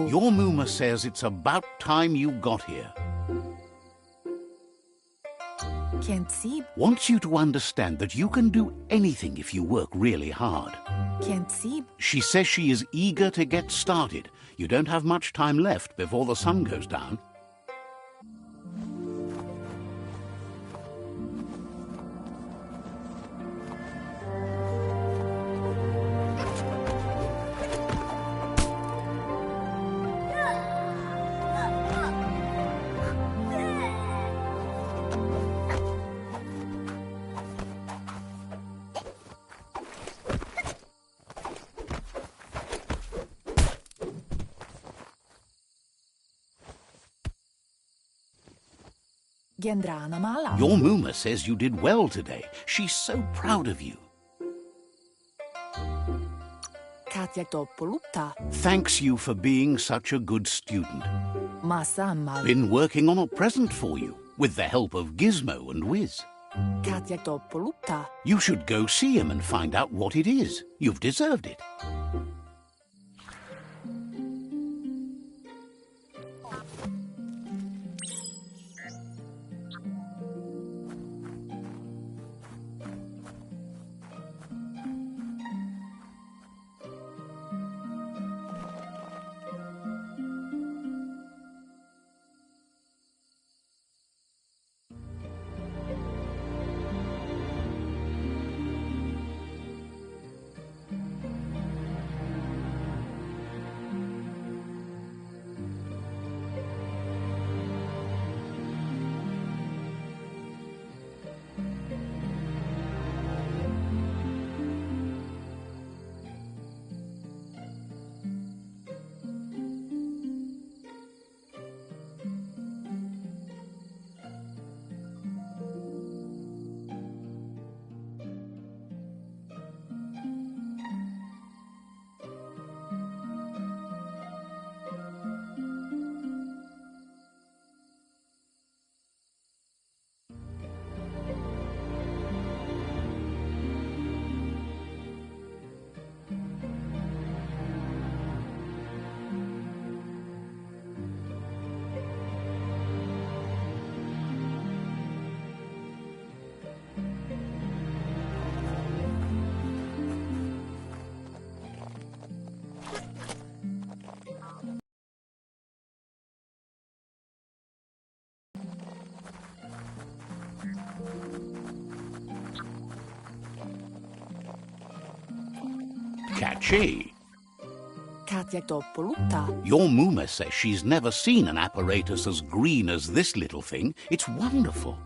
Your Muma says it's about time you got here. Wants you to understand that you can do anything if you work really hard. She says she is eager to get started. You don't have much time left before the sun goes down. Your Muma says you did well today. She's so proud of you. Thanks you for being such a good student. Been working on a present for you, with the help of Gizmo and Wiz. You should go see him and find out what it is. You've deserved it. Catchy. Your Muma says she's never seen an apparatus as green as this little thing. It's wonderful.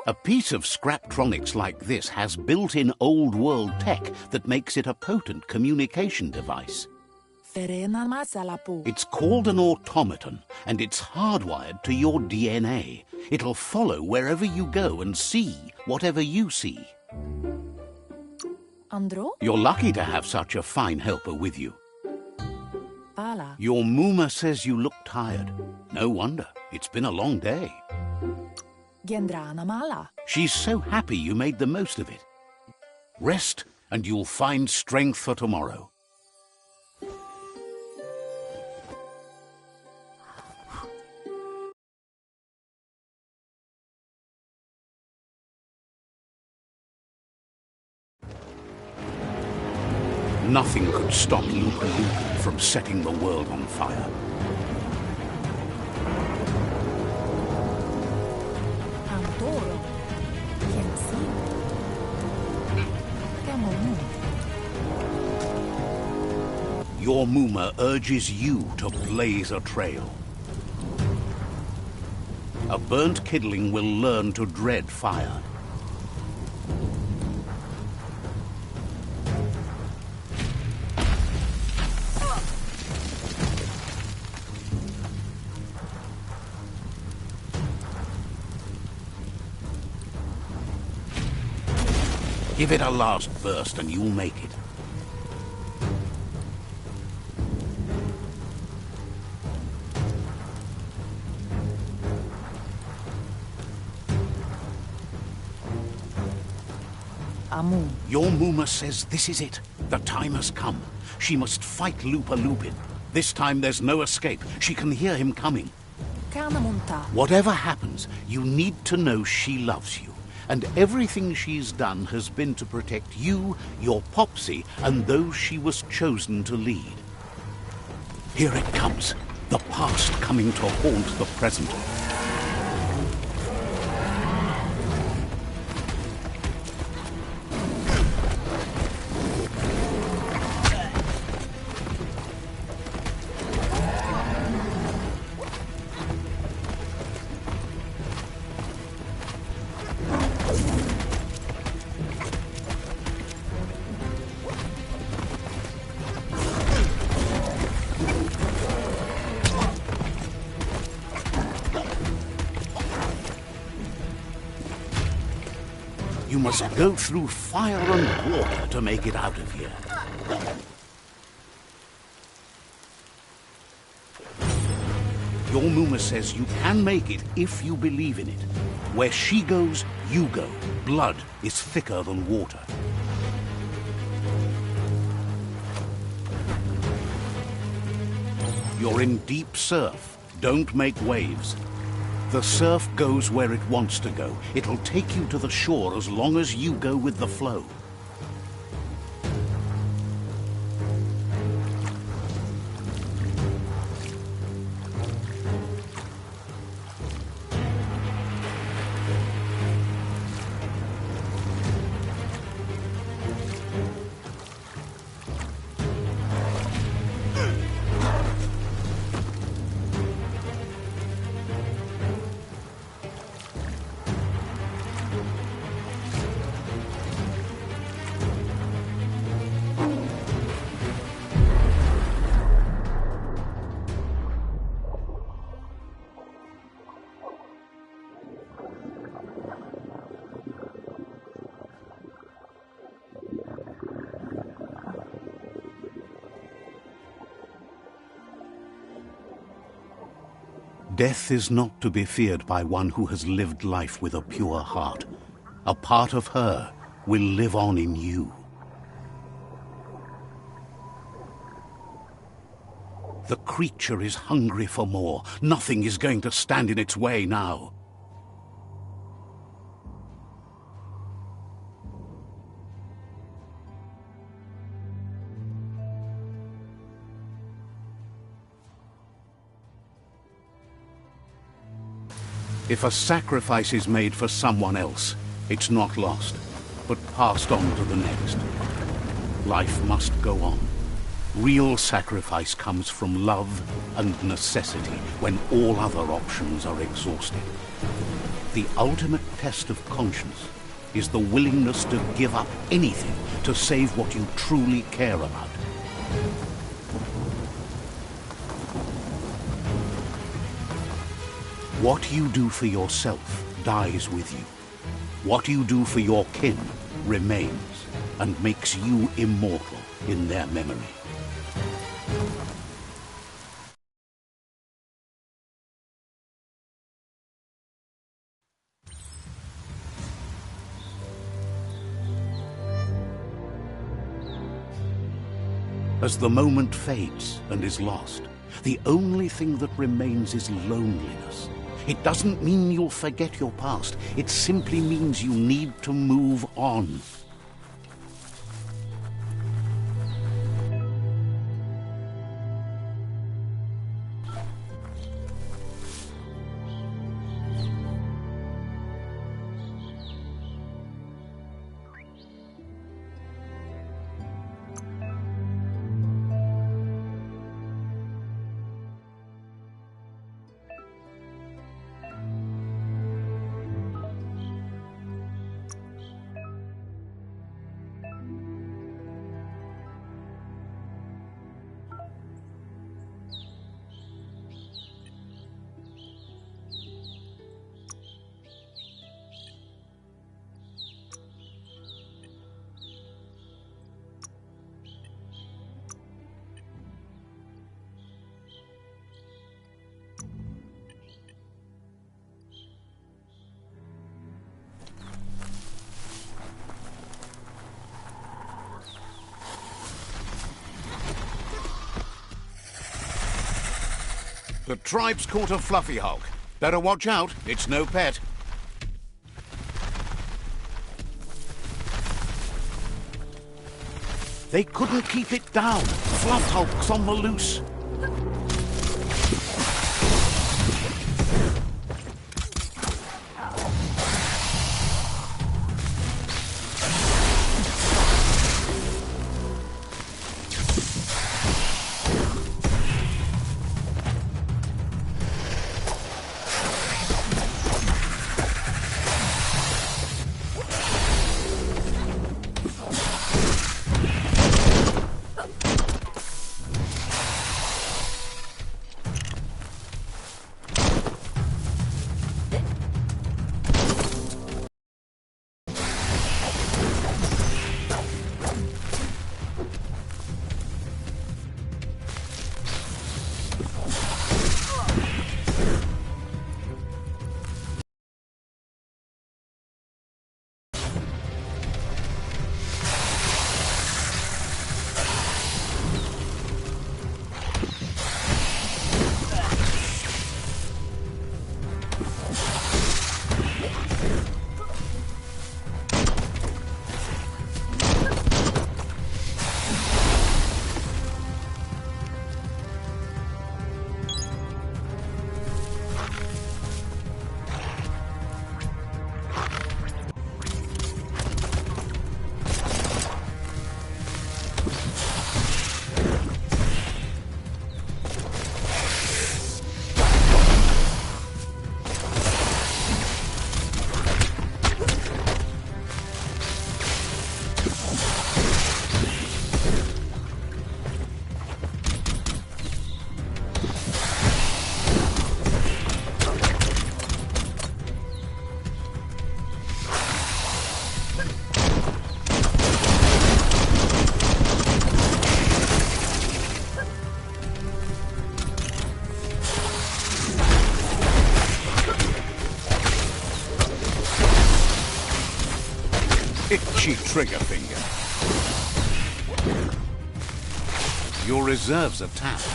A piece of Scraptronics like this has built-in old-world tech that makes it a potent communication device. It's called an automaton, and it's hardwired to your DNA. It'll follow wherever you go and see whatever you see. You're lucky to have such a fine helper with you. Your Muma says you look tired. No wonder. It's been a long day. She's so happy you made the most of it. Rest, and you'll find strength for tomorrow. Nothing could stop Lupa Lupa from setting the world on fire. Your Muma urges you to blaze a trail. A burnt kidling will learn to dread fire. Give it a last burst and you'll make it. Your Muma says this is it. The time has come. She must fight Lupa Lupin. This time there's no escape. She can hear him coming. Kanamunda. Whatever happens, you need to know she loves you. And everything she's done has been to protect you, your Popsy, and those she was chosen to lead. Here it comes. The past coming to haunt the present. You must go through fire and water to make it out of here. Your Muma says you can make it if you believe in it. Where she goes, you go. Blood is thicker than water. You're in deep surf. Don't make waves. The surf goes where it wants to go. It'll take you to the shore as long as you go with the flow. Death is not to be feared by one who has lived life with a pure heart. A part of her will live on in you. The creature is hungry for more. Nothing is going to stand in its way now. If a sacrifice is made for someone else, it's not lost, but passed on to the next. Life must go on. Real sacrifice comes from love and necessity when all other options are exhausted. The ultimate test of conscience is the willingness to give up anything to save what you truly care about. What you do for yourself dies with you. What you do for your kin remains and makes you immortal in their memory. As the moment fades and is lost, the only thing that remains is loneliness. It doesn't mean you'll forget your past. It simply means you need to move on. The tribe's caught a fluffy hulk. Better watch out, it's no pet. They couldn't keep it down. Fluff hulk's on the loose. Itchy trigger finger. Your reserves are tapped.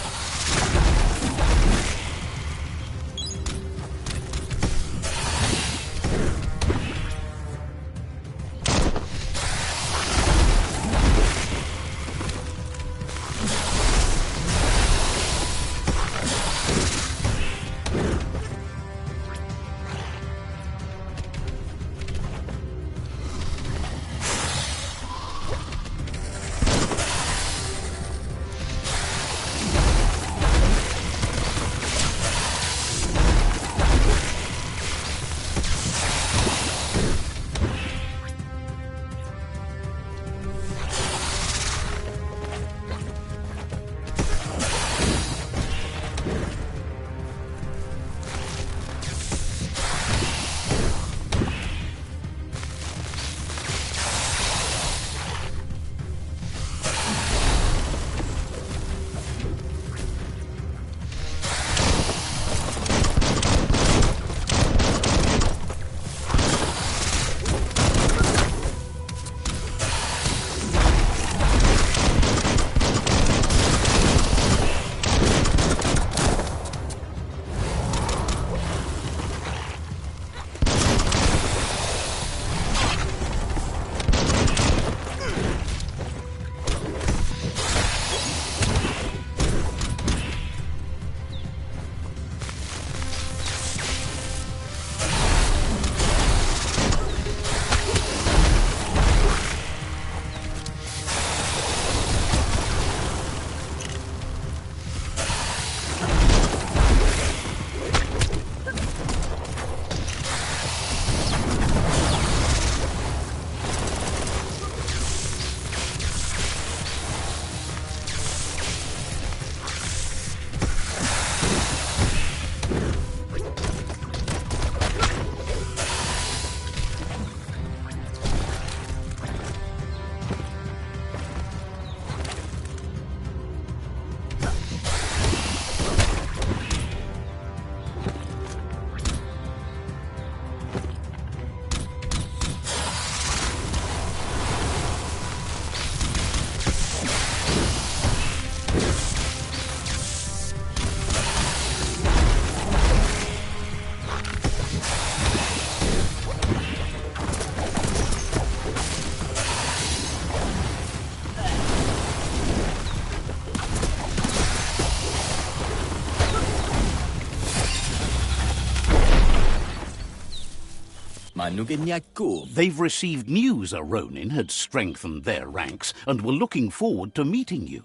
They've received news a Ronin had strengthened their ranks and were looking forward to meeting you.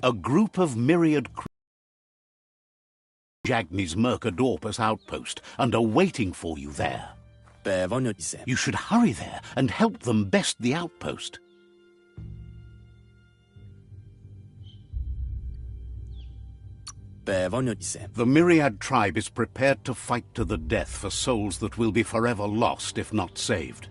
A group of myriad Jagni's Mercadorpus outpost and are waiting for you there. You should hurry there and help them best the outpost. The Myriad tribe is prepared to fight to the death for souls that will be forever lost if not saved.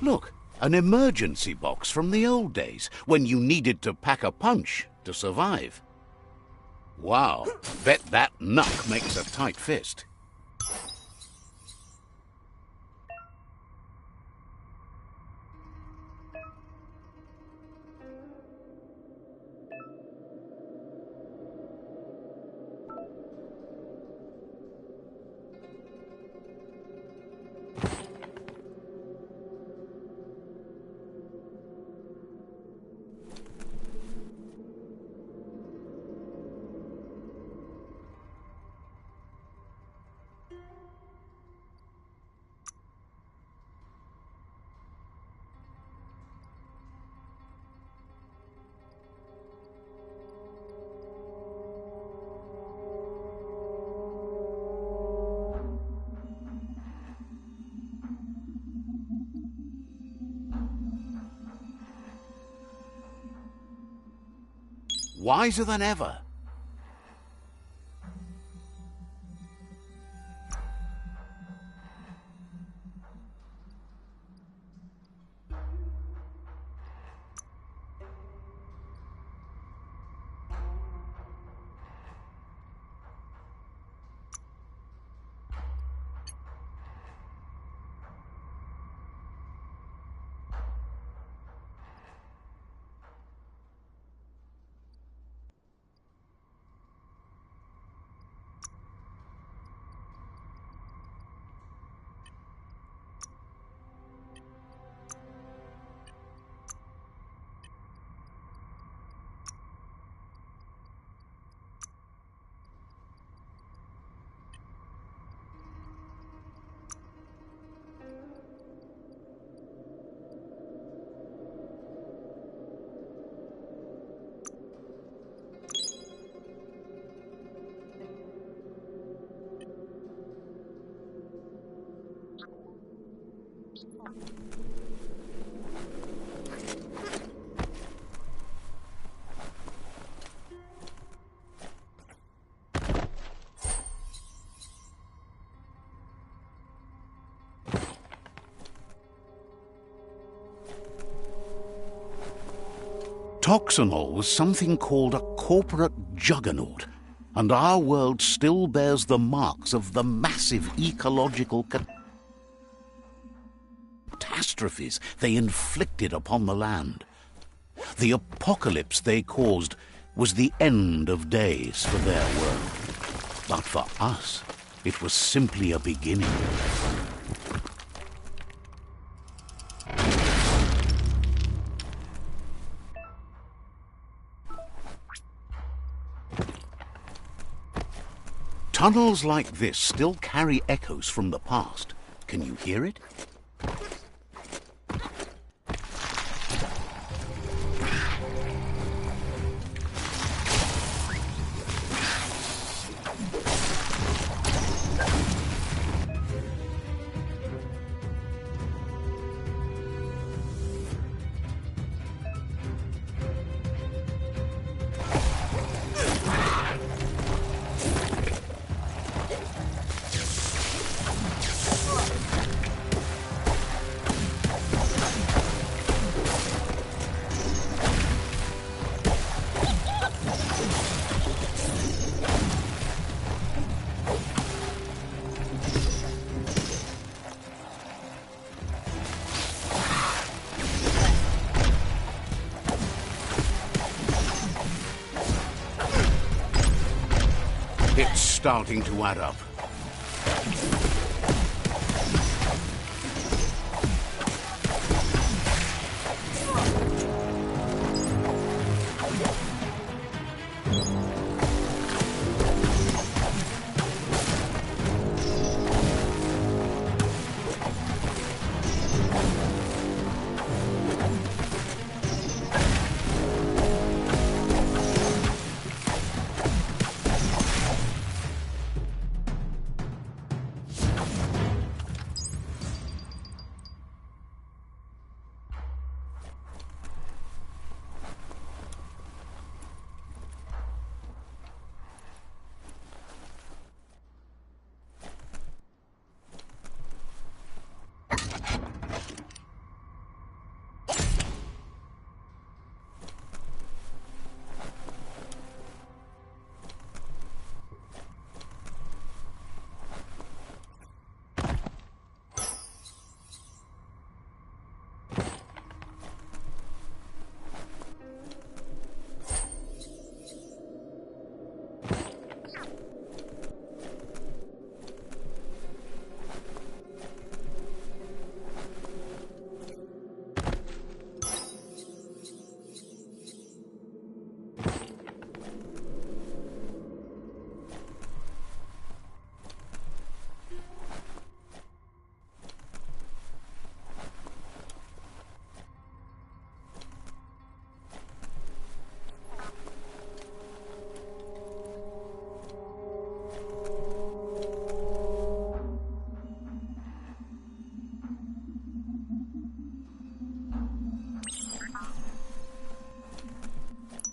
Look, an emergency box from the old days, when you needed to pack a punch to survive. Wow, bet that knuck makes a tight fist. Wiser than ever. Toxanol was something called a corporate juggernaut, and our world still bears the marks of the massive ecological catastrophes they inflicted upon the land. The apocalypse they caused was the end of days for their world. But for us, it was simply a beginning. Tunnels like this still carry echoes from the past. Can you hear it? It's starting to add up.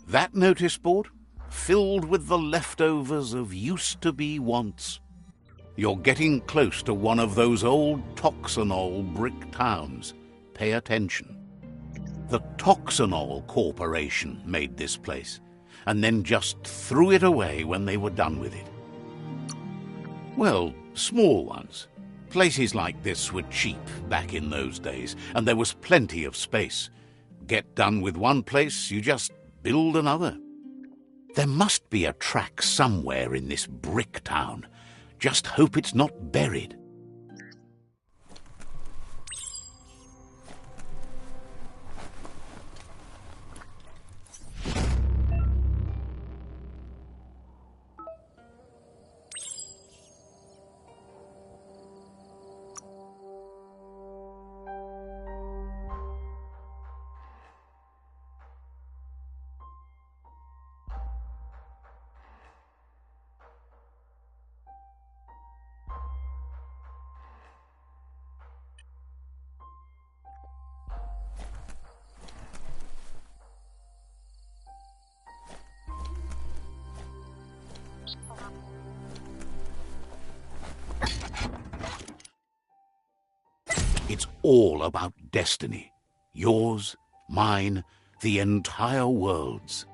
That notice board? Filled with the leftovers of used-to-be wants. You're getting close to one of those old Toxanol brick towns. Pay attention. The Toxanol Corporation made this place, and then just threw it away when they were done with it. Well, small ones. Places like this were cheap back in those days, and there was plenty of space. Get done with one place, you just build another. There must be a track somewhere in this brick town. Just hope it's not buried. It's all about destiny. Yours, mine, the entire world's.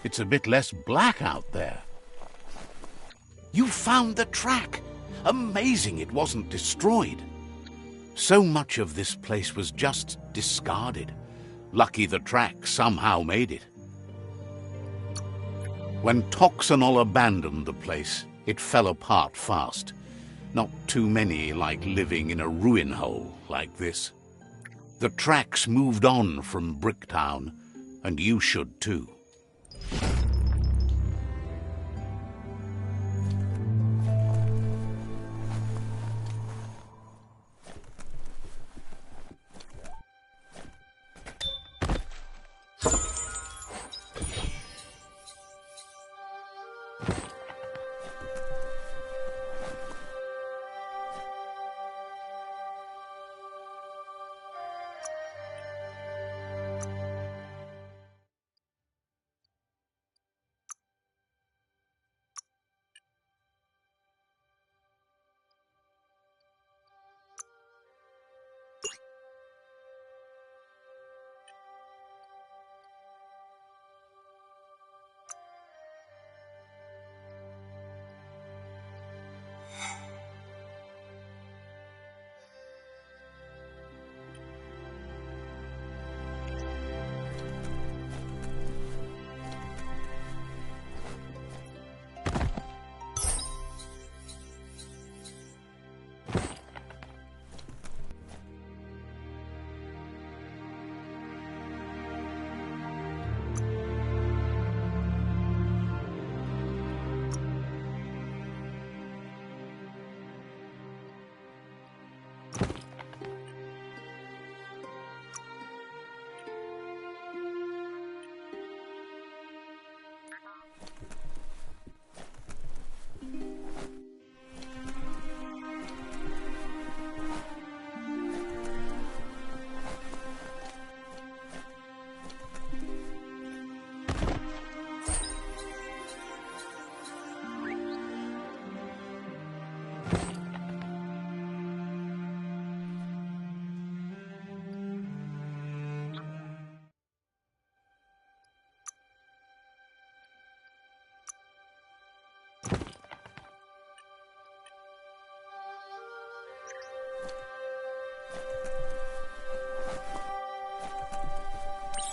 It's a bit less black out there. You found the track! Amazing it wasn't destroyed. So much of this place was just discarded. Lucky the track somehow made it. When Toxanol abandoned the place, it fell apart fast. Not too many like living in a ruin hole like this. The tracks moved on from Bricktown, and you should too.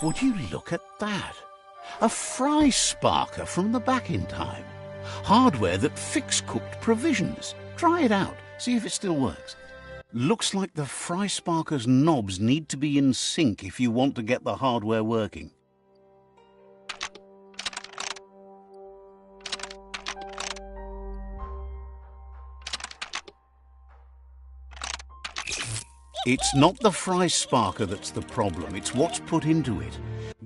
Would you look at that? A fry sparker from the back in time. Hardware that fix-cooked provisions. Try it out. See if it still works. Looks like the fry sparker's knobs need to be in sync if you want to get the hardware working. It's not the fry sparker that's the problem, it's what's put into it.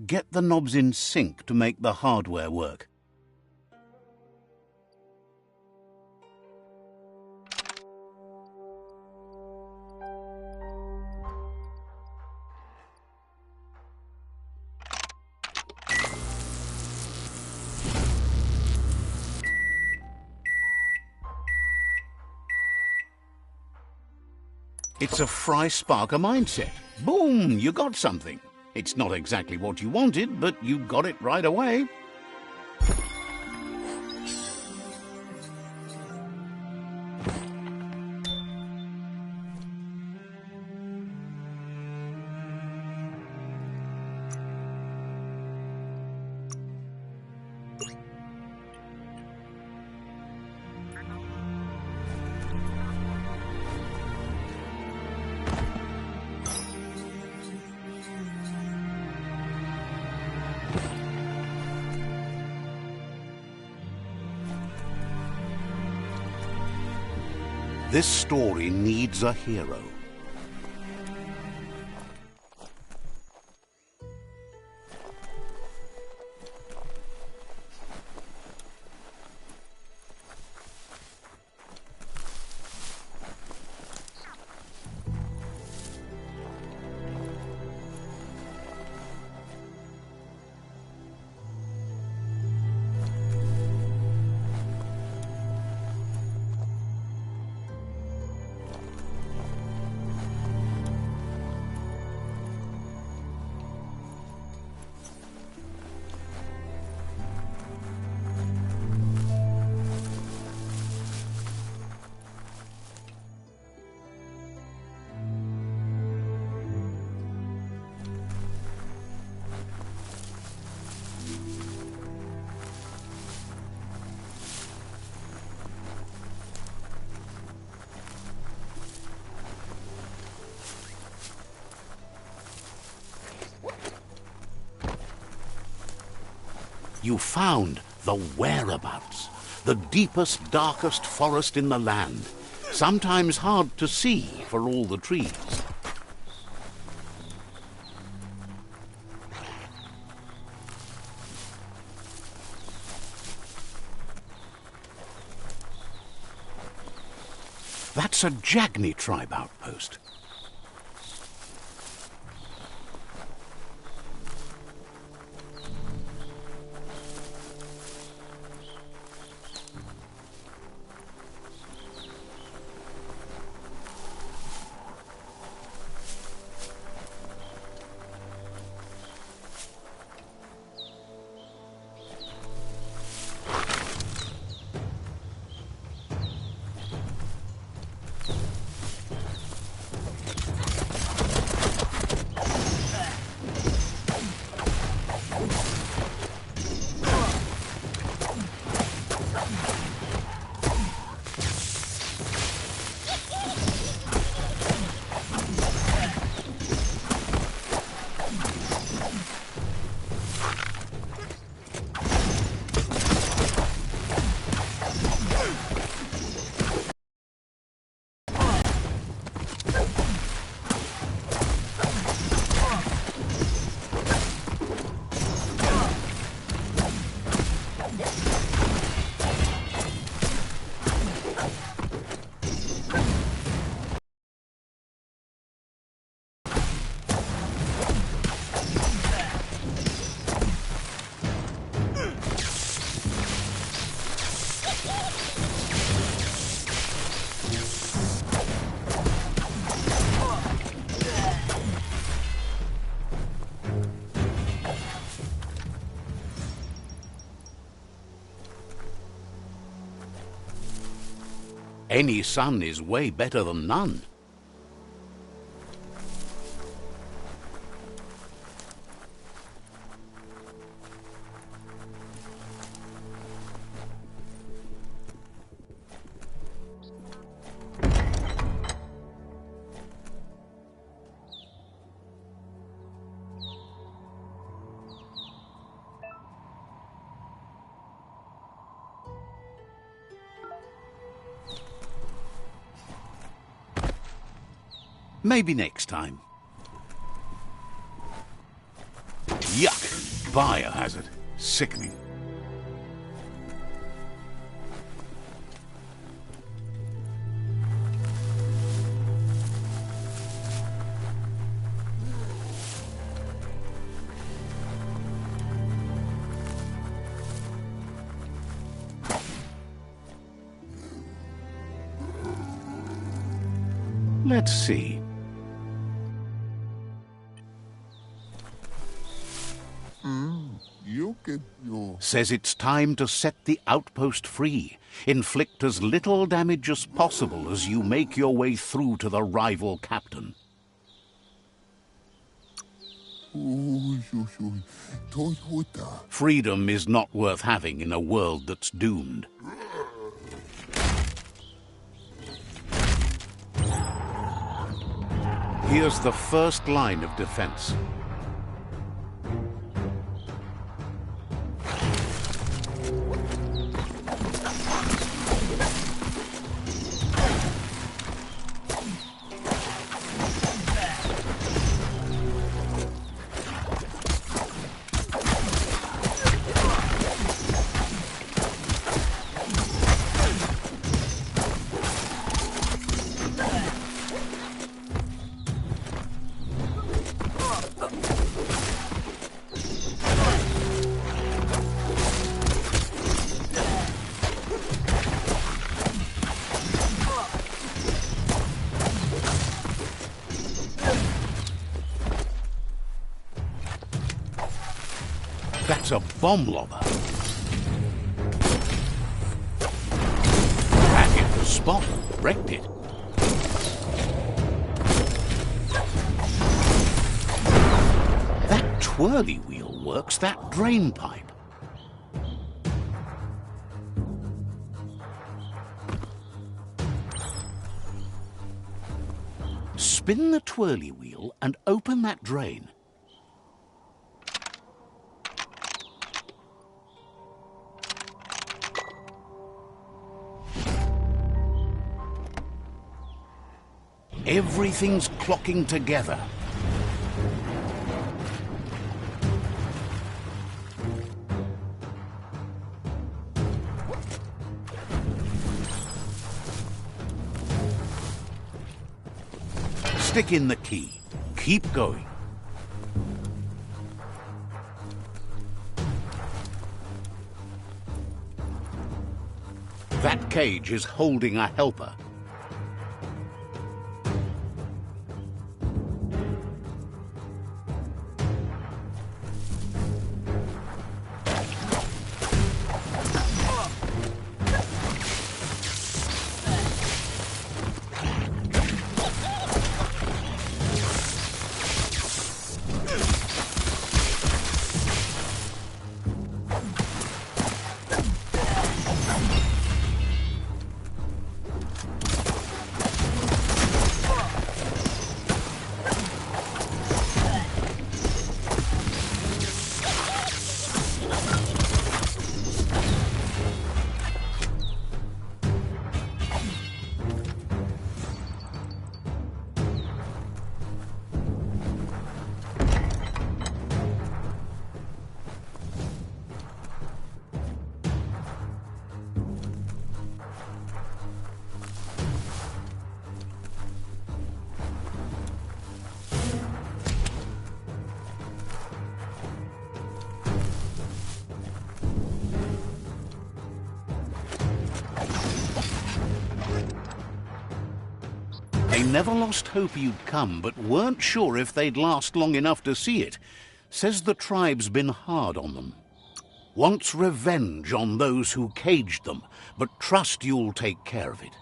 Get the knobs in sync to make the hardware work. It's a fry sparker mindset. Boom, you got something. It's not exactly what you wanted, but you got it right away. This story needs a hero. You found the whereabouts, the deepest, darkest forest in the land, sometimes hard to see for all the trees. That's a Jagni tribe outpost. Any sun is way better than none. Maybe next time. Yuck! Biohazard. Sickening. Let's see. Says it's time to set the outpost free. Inflict as little damage as possible as you make your way through to the rival captain. Freedom is not worth having in a world that's doomed. Here's the first line of defense. That's a bomb lobber. That hit the spot, wrecked it. That twirly wheel works that drain pipe. Spin the twirly wheel and open that drain. Everything's clocking together. Stick in the key. Keep going. That cage is holding a helper. They never lost hope you'd come, but weren't sure if they'd last long enough to see it. Says the tribe's been hard on them. Wants revenge on those who caged them, but trust you'll take care of it.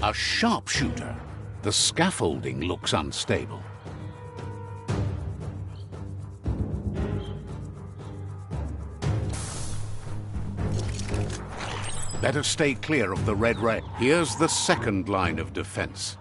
A sharpshooter. The scaffolding looks unstable. Better stay clear of the red ray. Here's the second line of defense.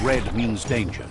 Red means danger.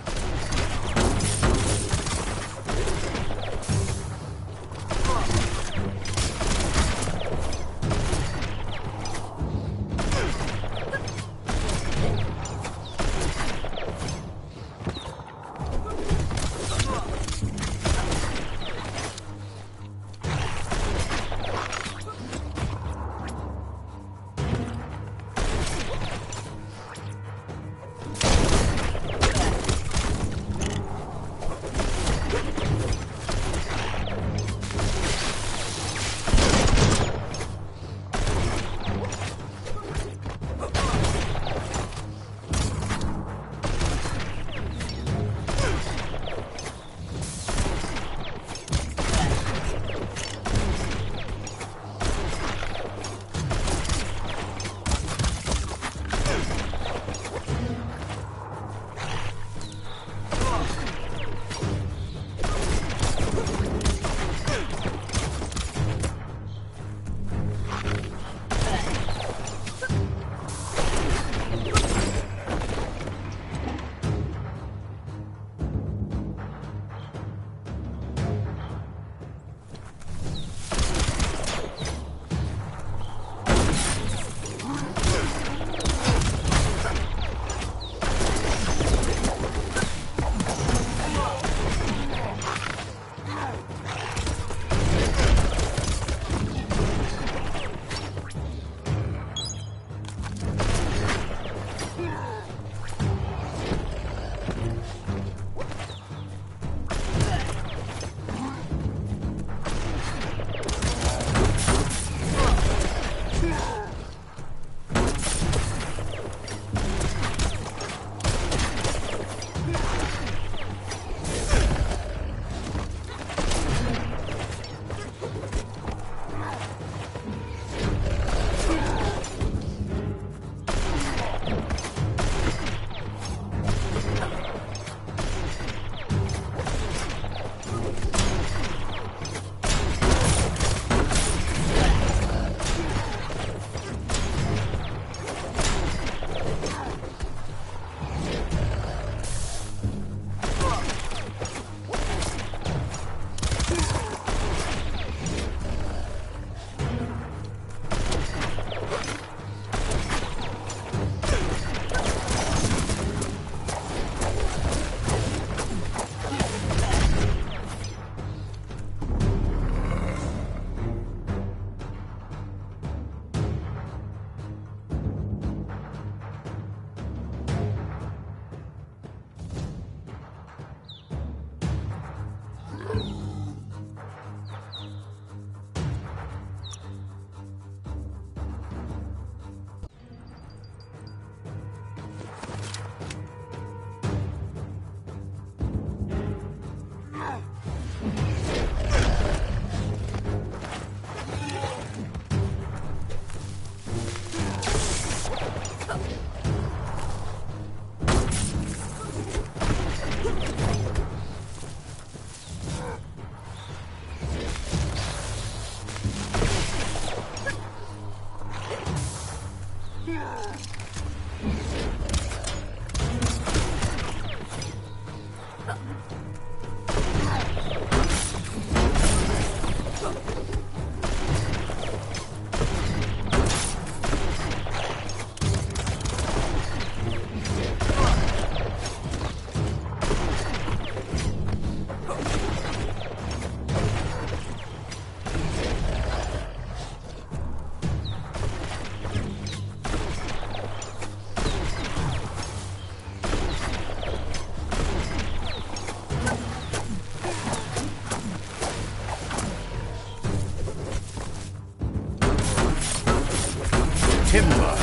Timber.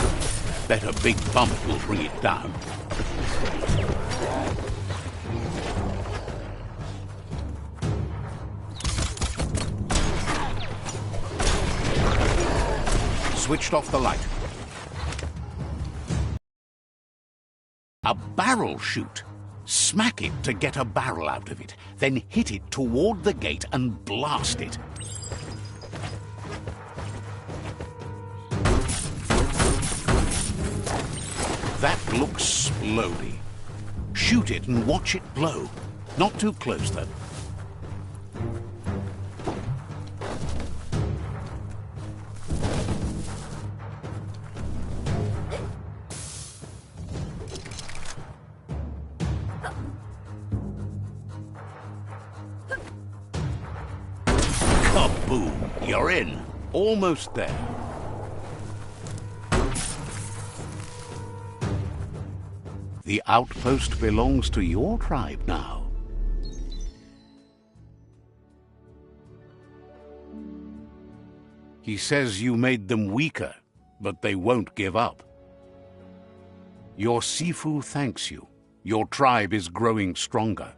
Bet a big bump will bring it down. Switched off the light. A barrel shoot. Smack it to get a barrel out of it, then hit it toward the gate and blast it. That looks splody. Shoot it and watch it blow. Not too close, though. Kaboom! You're in. Almost there. The outpost belongs to your tribe now. He says you made them weaker, but they won't give up. Your Sifu thanks you. Your tribe is growing stronger.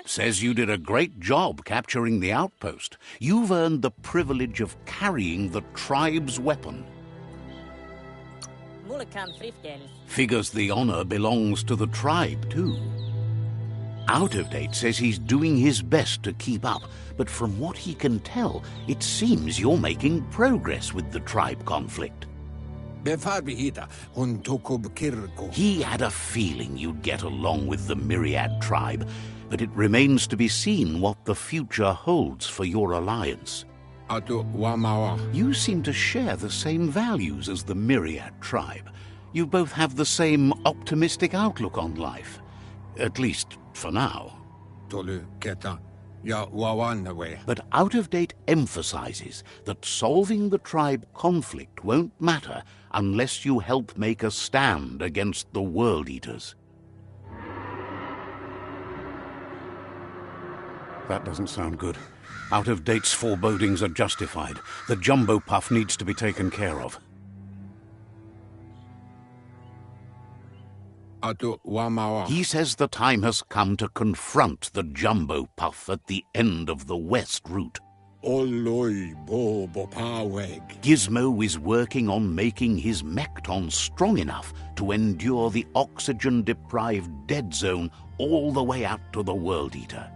Says you did a great job capturing the outpost. You've earned the privilege of carrying the tribe's weapon. Figures the honor belongs to the tribe, too. Out of Date says he's doing his best to keep up, but from what he can tell, it seems you're making progress with the tribe conflict. He had a feeling you'd get along with the Myriad tribe, but it remains to be seen what the future holds for your alliance. You seem to share the same values as the Myriad tribe. You both have the same optimistic outlook on life. At least, for now. But Out of Date emphasizes that solving the tribe conflict won't matter unless you help make a stand against the World Eaters. That doesn't sound good. Out of Date's forebodings are justified. The jumbo puff needs to be taken care of. He says the time has come to confront the jumbo puff at the end of the west route. Gizmo is working on making his Mekton strong enough to endure the oxygen-deprived dead zone all the way out to the World Eater.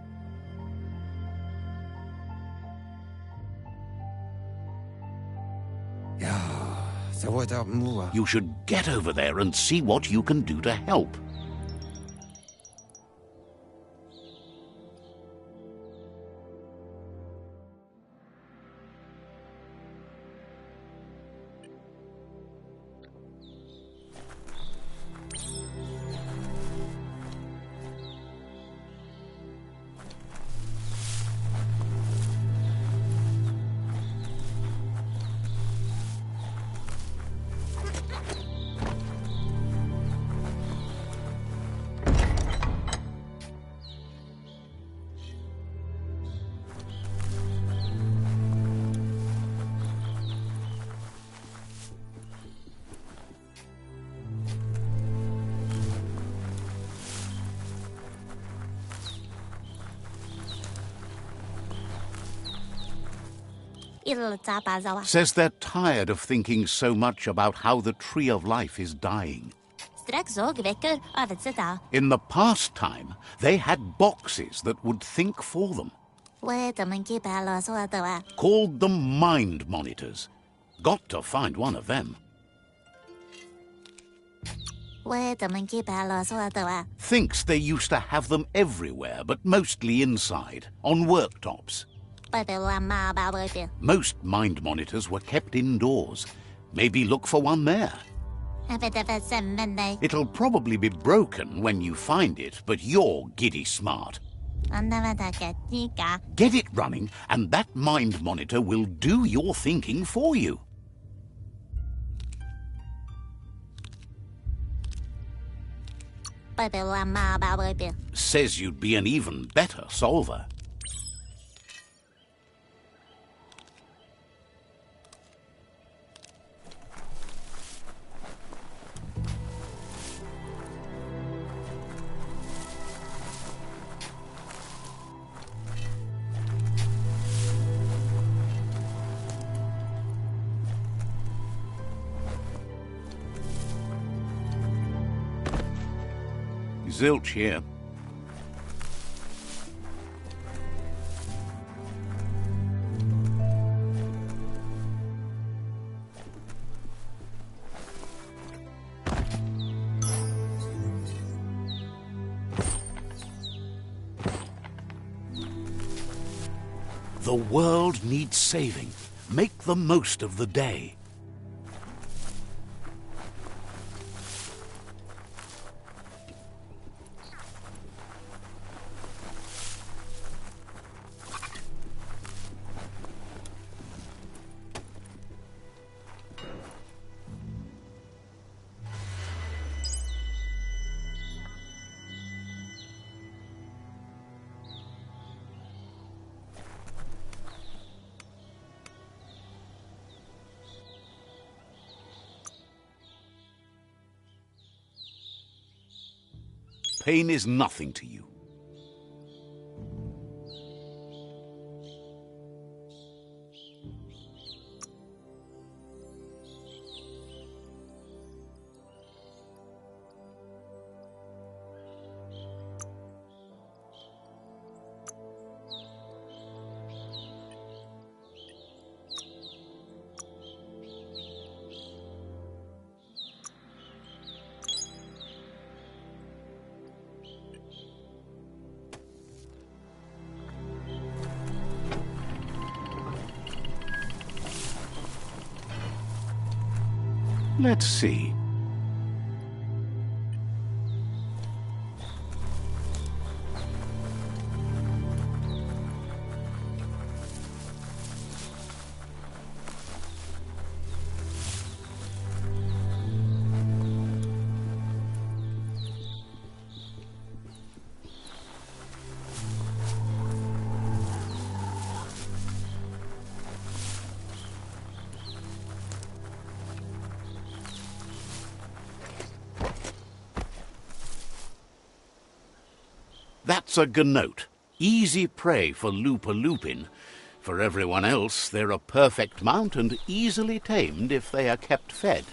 You should get over there and see what you can do to help. Says they're tired of thinking so much about how the tree of life is dying. In the past time, they had boxes that would think for them. Called them mind monitors. Got to find one of them. Thinks they used to have them everywhere, but mostly inside, on worktops. Most mind monitors were kept indoors. Maybe look for one there. It'll probably be broken when you find it, but you're giddy smart. Get it running, and that mind monitor will do your thinking for you. Says you'd be an even better solver. Zilch here. The world needs saving. Make the most of the day. Pain is nothing to you. Let's see. That's a gnote. Easy prey for Lupin. For everyone else, they're a perfect mount and easily tamed if they are kept fed.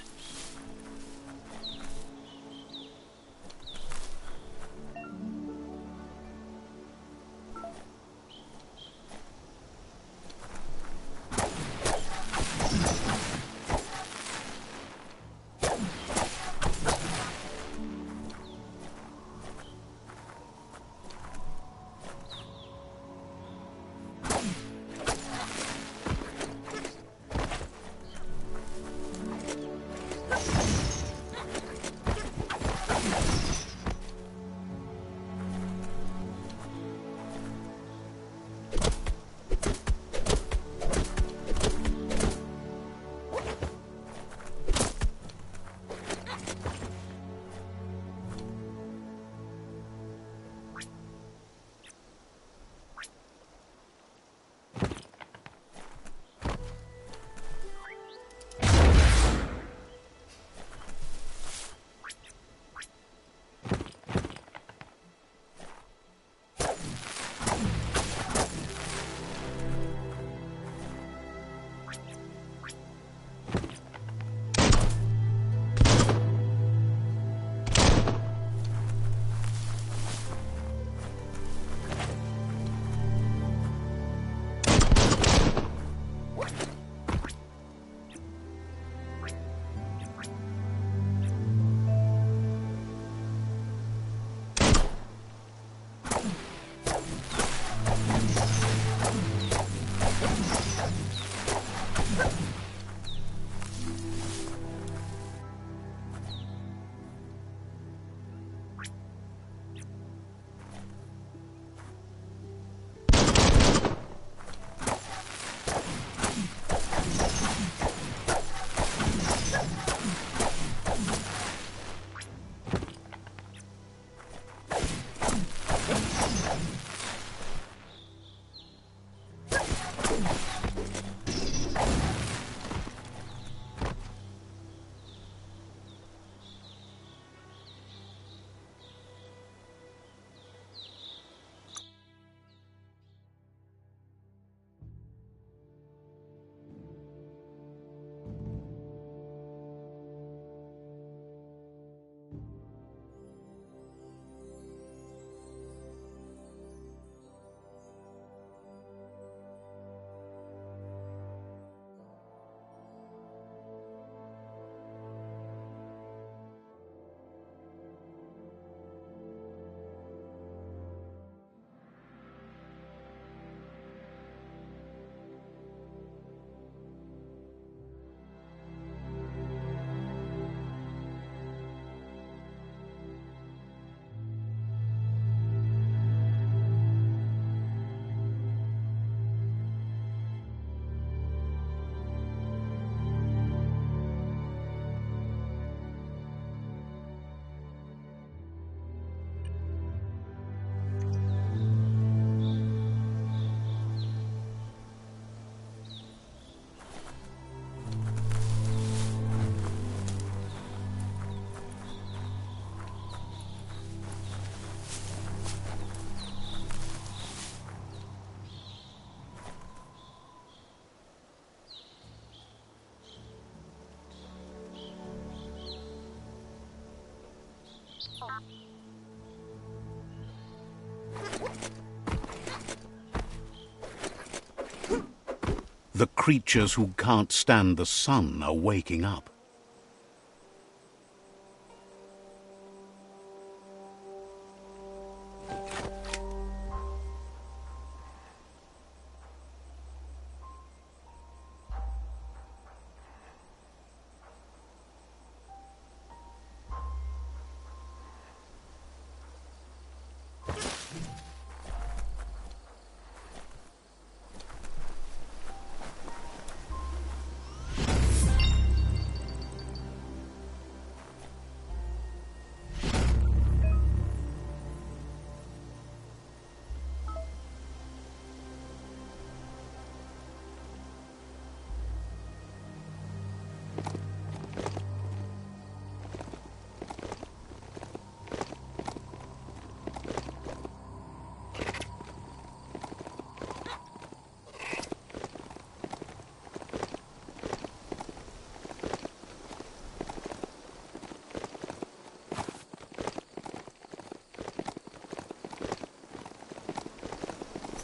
The creatures who can't stand the sun are waking up.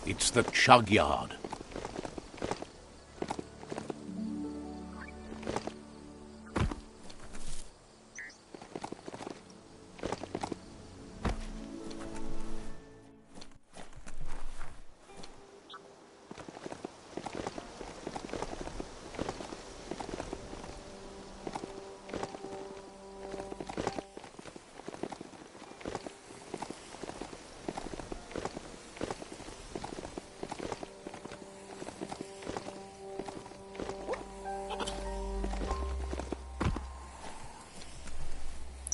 It's the chug yard.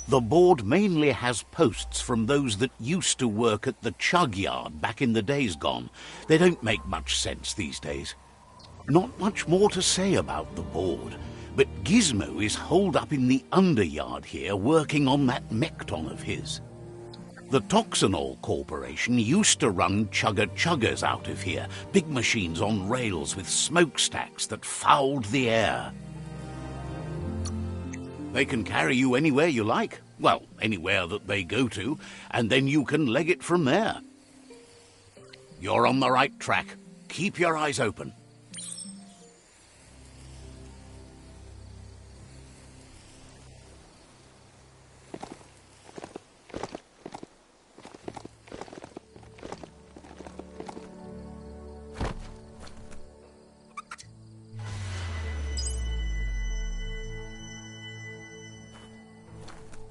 The board mainly has posts from those that used to work at the chug yard back in the days gone. They don't make much sense these days. Not much more to say about the board, but Gizmo is holed up in the underyard here working on that Mekton of his. The Toxanol Corporation used to run chugger-chuggers out of here, big machines on rails with smokestacks that fouled the air. They can carry you anywhere you like. Well, anywhere that they go to, and then you can leg it from there. You're on the right track. Keep your eyes open.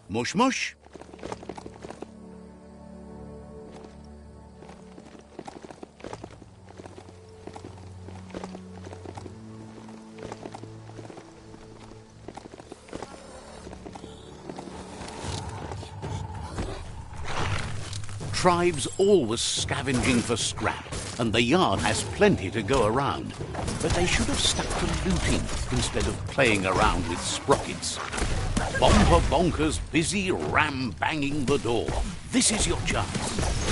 Mush mush. Tribes always scavenging for scrap, and the yard has plenty to go around. But they should have stuck to looting instead of playing around with sprockets. Bomber bonkers busy ram-banging the door. This is your chance.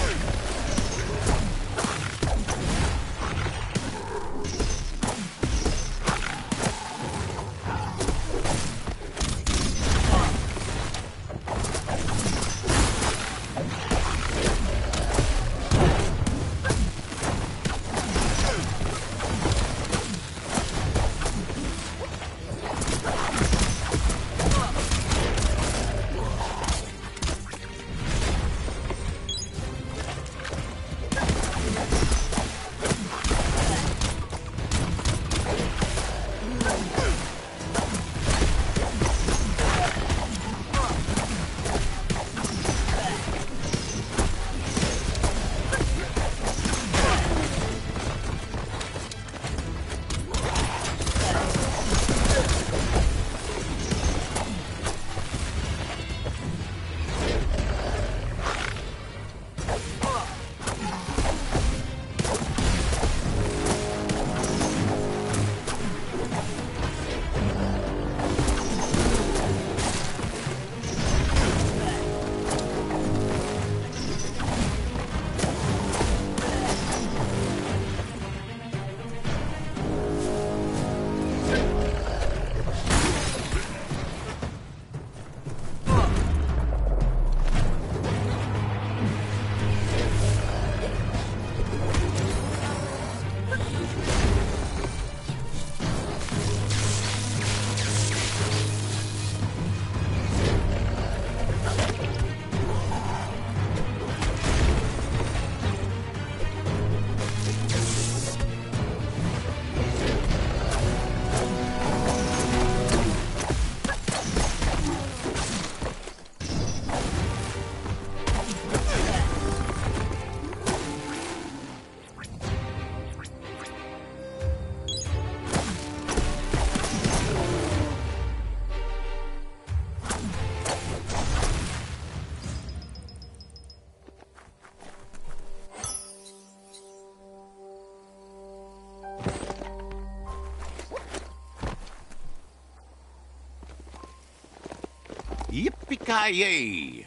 Yippee-ki-yay!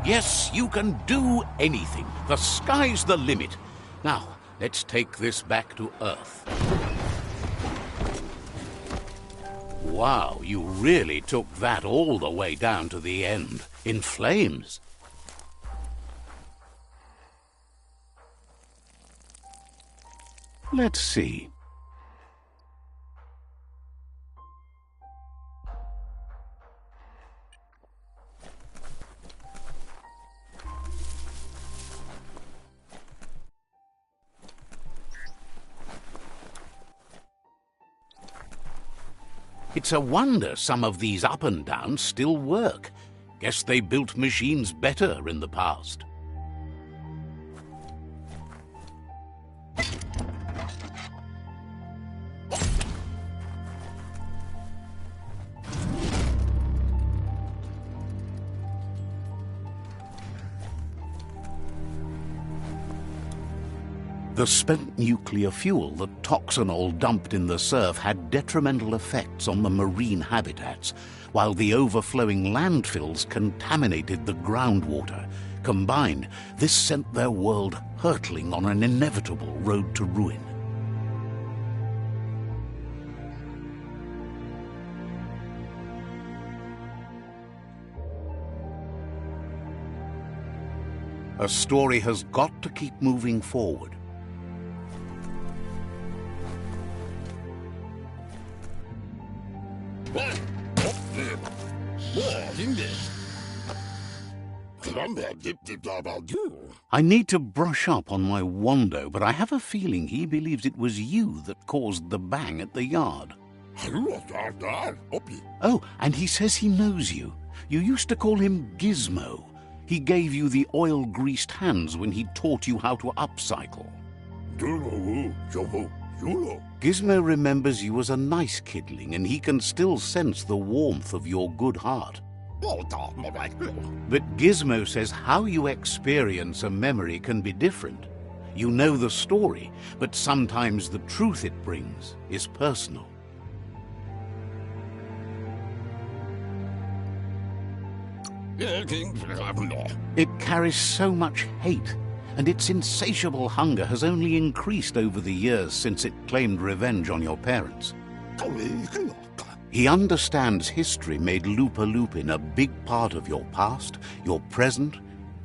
Yes, you can do anything. The sky's the limit. Now, let's take this back to Earth. Wow, you really took that all the way down to the end, in flames. Let's see. It's a wonder some of these up and downs still work. Guess they built machines better in the past. The spent nuclear fuel, the toxinol dumped in the surf, had detrimental effects on the marine habitats, while the overflowing landfills contaminated the groundwater. Combined, this sent their world hurtling on an inevitable road to ruin. A story has got to keep moving forward. I need to brush up on my Wando, but I have a feeling he believes it was you that caused the bang at the yard. Oh, and he says he knows you. You used to call him Gizmo. He gave you the oil-greased hands when he taught you how to upcycle. Gizmo remembers you as a nice kidling, and he can still sense the warmth of your good heart. But Gizmo says how you experience a memory can be different. You know the story, but sometimes the truth it brings is personal. It carries so much hate, and its insatiable hunger has only increased over the years since it claimed revenge on your parents. He understands history made Lupa Lupin a big part of your past, your present,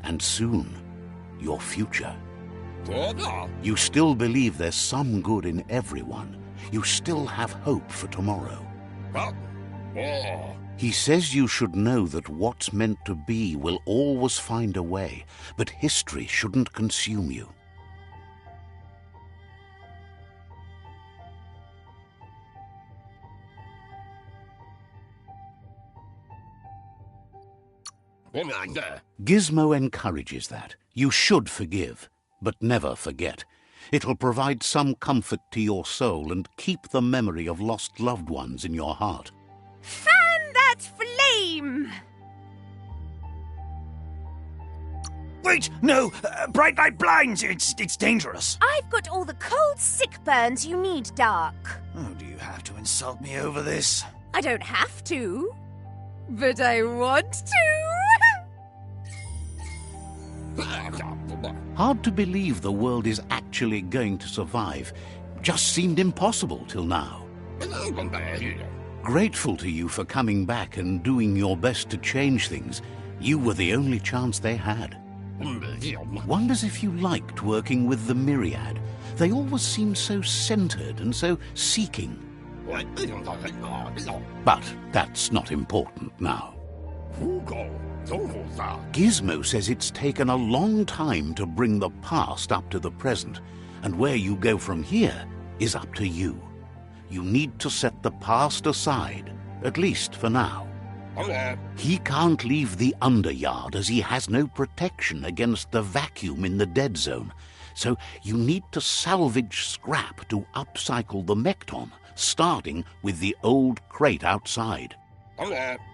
and soon, your future. You still believe there's some good in everyone. You still have hope for tomorrow. He says you should know that what's meant to be will always find a way, but history shouldn't consume you. Gizmo encourages that. You should forgive, but never forget. It'll provide some comfort to your soul and keep the memory of lost loved ones in your heart. Fan that flame! Wait, no! Bright light blinds! It's dangerous! I've got all the cold sick burns you need, Dark. Oh, do you have to insult me over this? I don't have to, but I want to. Hard to believe the world is actually going to survive. Just seemed impossible till now. Grateful to you for coming back and doing your best to change things. You were the only chance they had. Wonders if you liked working with the Myriad. They always seem so centered and so seeking. But that's not important now. Gizmo says it's taken a long time to bring the past up to the present, and where you go from here is up to you. you need to set the past aside, at least for now. He can't leave the underyard as he has no protection against the vacuum in the dead zone, so you need to salvage scrap to upcycle the Mekton, starting with the old crate outside.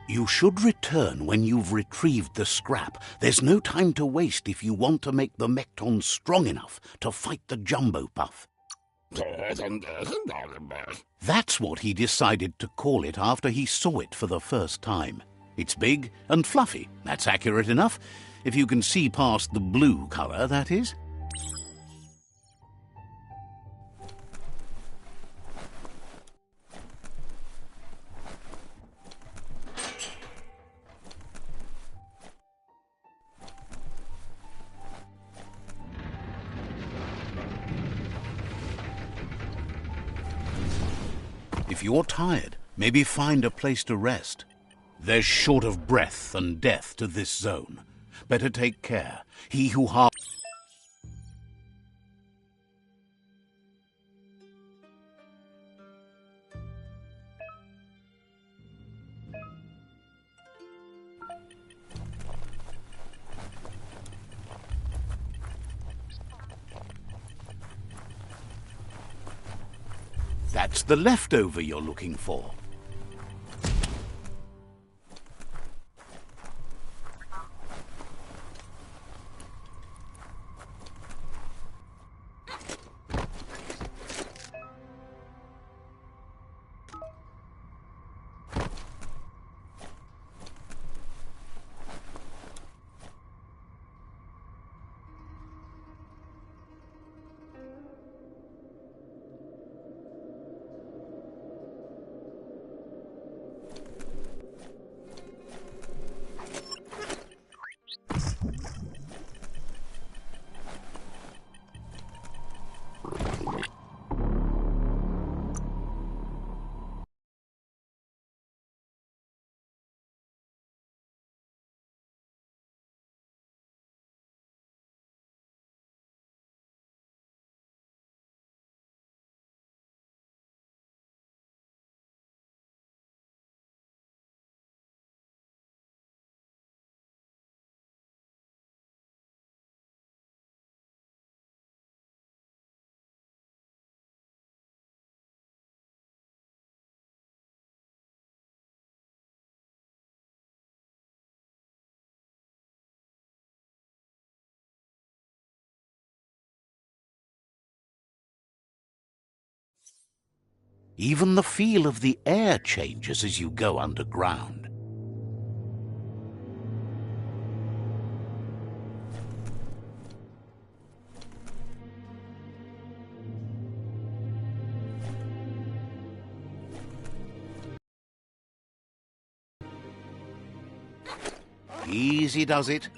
You should return when you've retrieved the scrap. There's no time to waste if you want to make the Mekton strong enough to fight the Jumbo Puff. That's what he decided to call it after he saw it for the first time. It's big and fluffy. That's accurate enough, if you can see past the blue colour, that is. If you're tired, maybe find a place to rest. There's short of breath and death to this zone. Better take care. He who That's the leftover you're looking for. Even the feel of the air changes as you go underground. Easy does it.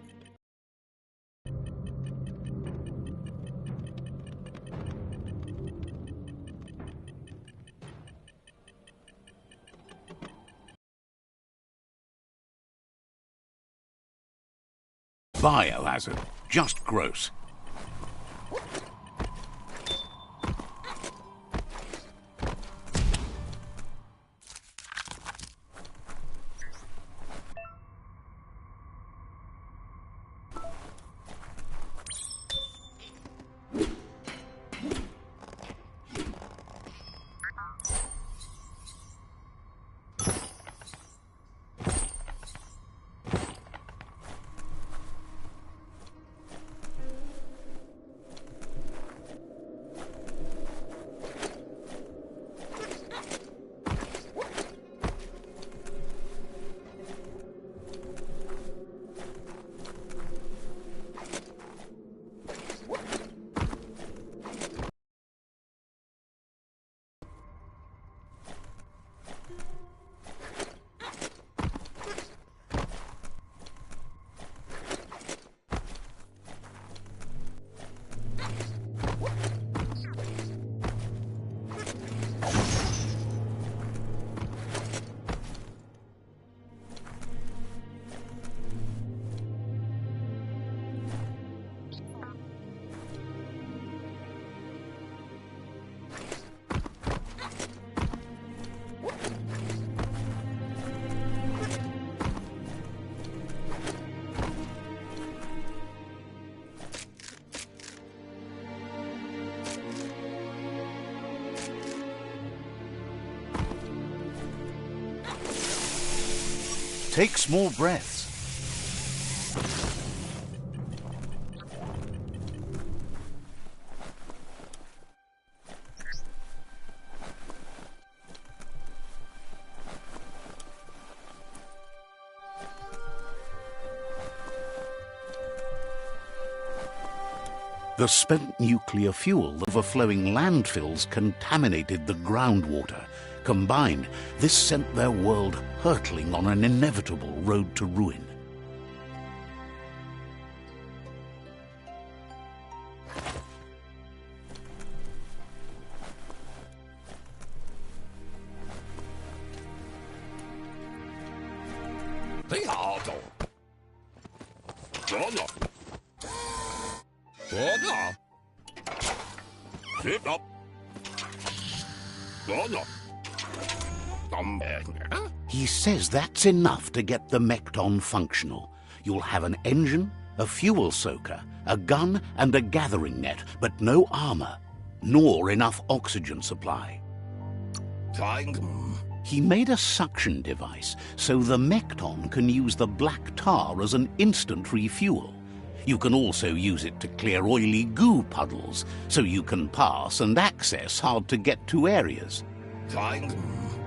Biohazard. Just gross. Take small breaths. The spent nuclear fuel of overflowing landfills contaminated the groundwater. Combined, this sent their world hurtling on an inevitable road to ruin. He says that's enough to get the Mekton functional. You'll have an engine, a fuel soaker, a gun and a gathering net, but no armor, nor enough oxygen supply. He made a suction device so the Mekton can use the black tar as an instant refuel. You can also use it to clear oily goo puddles, so you can pass and access hard-to-get-to areas.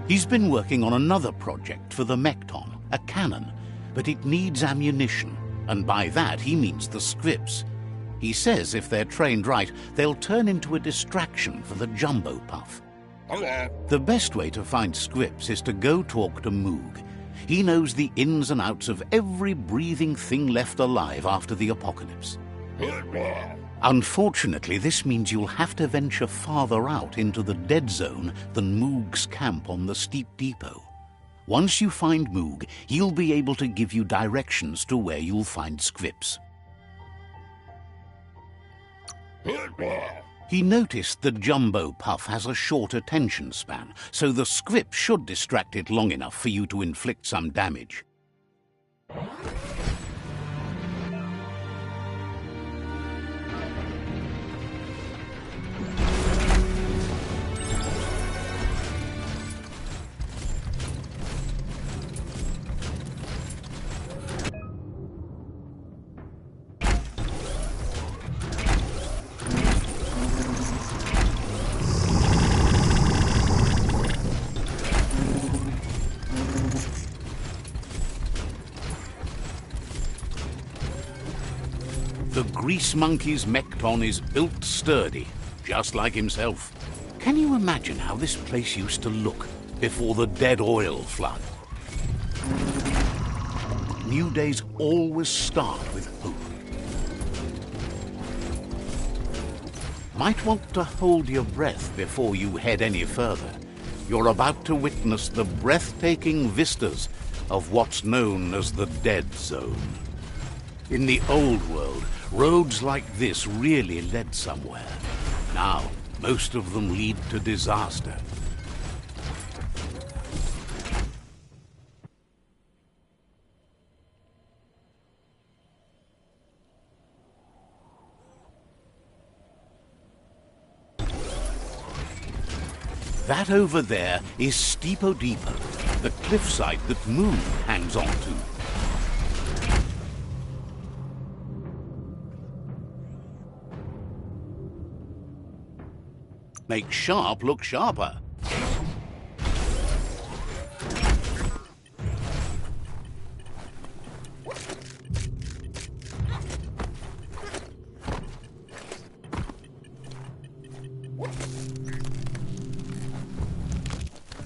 He's been working on another project for the Mekton, a cannon, but it needs ammunition, and by that he means the scripts. He says if they're trained right, they'll turn into a distraction for the Jumbo Puff. The best way to find scripts is to go talk to Moog. He knows the ins and outs of every breathing thing left alive after the apocalypse. Unfortunately, this means you'll have to venture farther out into the dead zone than Moog's camp on the steep depot. Once you find Moog, he'll be able to give you directions to where you'll find scripts. He noticed the Jumbo Puff has a short attention span, so the script should distract it long enough for you to inflict some damage. The Grease Monkey's Mekton is built sturdy, just like himself. Can you imagine how this place used to look before the dead oil flood? New days always start with hope. Might want to hold your breath before you head any further. You're about to witness the breathtaking vistas of what's known as the Dead Zone. In the old world, roads like this really led somewhere. Now, most of them lead to disaster. That over there is Steepo Depot, the cliffside that Moog hangs on to. Make sharp look sharper.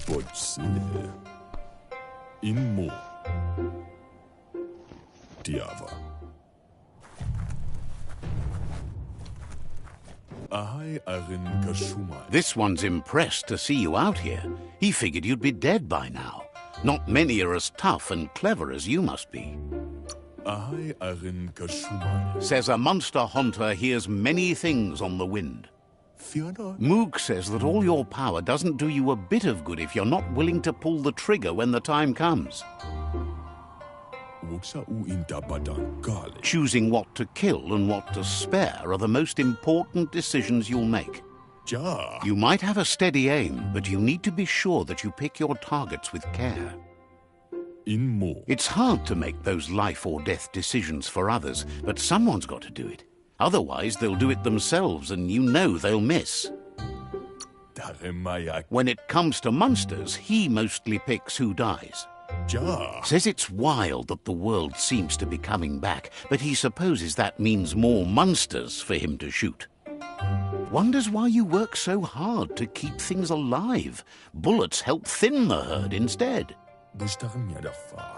Botsile. Inmo. Diava. This one's impressed to see you out here. He figured you'd be dead by now. Not many are as tough and clever as you must be. Says a monster hunter hears many things on the wind. Moog says that all your power doesn't do you a bit of good if you're not willing to pull the trigger when the time comes. Choosing what to kill and what to spare are the most important decisions you'll make. You might have a steady aim, but you need to be sure that you pick your targets with care. In more. It's hard to make those life or death decisions for others, but someone's got to do it. Otherwise, they'll do it themselves, and you know they'll miss. When it comes to monsters, he mostly picks who dies. Ja. Says it's wild that the world seems to be coming back, but he supposes that means more monsters for him to shoot. Wonders why you work so hard to keep things alive. Bullets help thin the herd instead.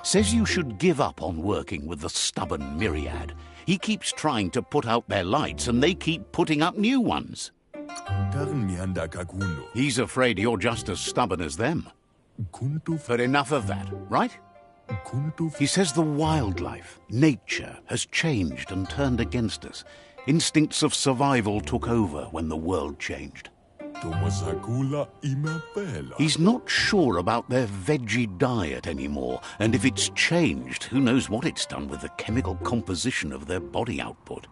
Says you should give up on working with the stubborn myriad. He keeps trying to put out their lights and they keep putting up new ones. He's afraid you're just as stubborn as them. But enough of that, right? He says the wildlife, nature, has changed and turned against us. Instincts of survival took over when the world changed. He's not sure about their veggie diet anymore, and if it's changed, who knows what it's done with the chemical composition of their body output.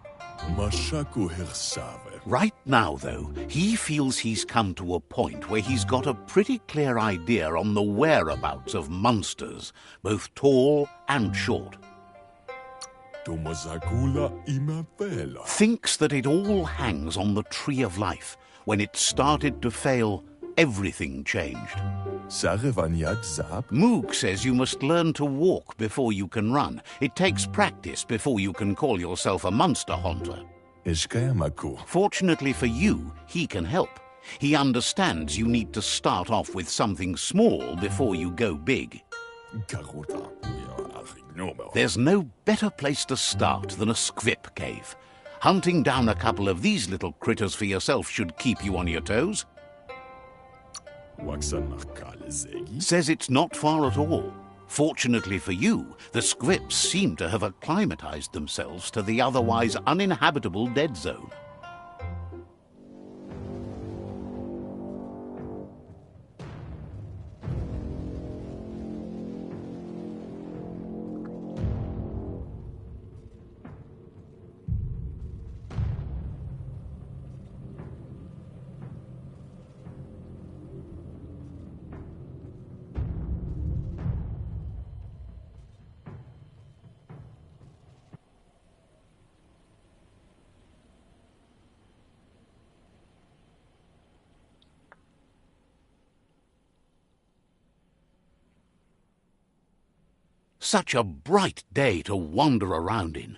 Right now, though, he feels he's come to a point where he's got a pretty clear idea on the whereabouts of monsters, both tall and short. Thinks that it all hangs on the tree of life. When it started to fail, everything changed. Moog says you must learn to walk before you can run. It takes practice before you can call yourself a monster hunter. Fortunately for you, he can help. He understands you need to start off with something small before you go big. There's no better place to start than a squip cave. Hunting down a couple of these little critters for yourself should keep you on your toes. Says it's not far at all. Fortunately for you, the squips seem to have acclimatized themselves to the otherwise uninhabitable dead zone. Such a bright day to wander around in.